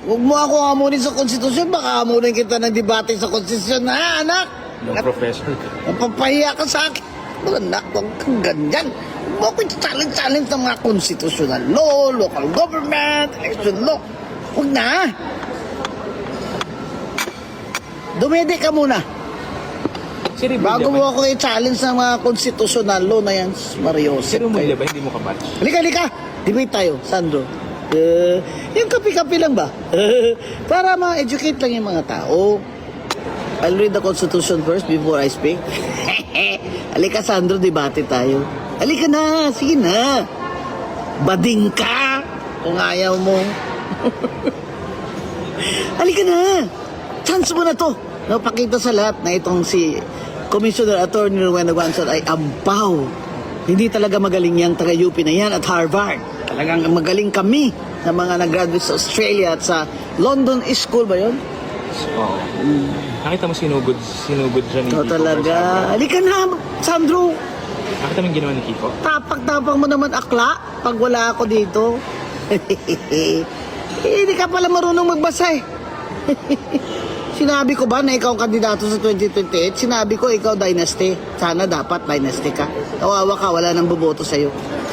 Huwag mo ako hamunin sa konstitusyon, baka hamunin kita ng debate sa konstitusyon, ha, anak? No, Professor. Napapahiya ka sa akin. Anak, huwag kang ganyan. Huwag mo ako challenge ng mga constitutional law, local government, election law. Huwag na. Dumede ka muna. Si Rimulya Bago mo ba? ako i-challenge ng mga constitutional law na yan, Mario. Si Rimulya ba? Hindi mo kabatch? Halika. Debate tayo, Sandro. Yung kapi-kapi lang ba? Para ma-educate lang yung mga tao. I'll read the Constitution first before I speak. Halika, Sandro, debate tayo. Halika na, sige na. Bading ka kung ayaw mo. Halika na. Chance mo na to. Napakita sa lahat na itong si Commissioner Attorney Rowena Guanzon ay ampaw. Hindi talaga magaling yang taga-UP na yan at Harvard. Talagang magaling kami na mga nag-graduate sa Australia at sa London School ba yun? Oo. Nakita mo sinugod siya ni Ito Kiko. talaga. Halika na, Sandro. Nakita mo yung ginawa ni Kiko? Tapak-tapak mo naman akla pag wala ako dito. Hindi ka pala marunong magbasa eh. Sinabi ko ba na ikaw ang kandidato sa 2028? Sinabi ko ikaw dynasty. Sana dapat dynasty ka. Kawawa ka, wala nang boboto sa'yo.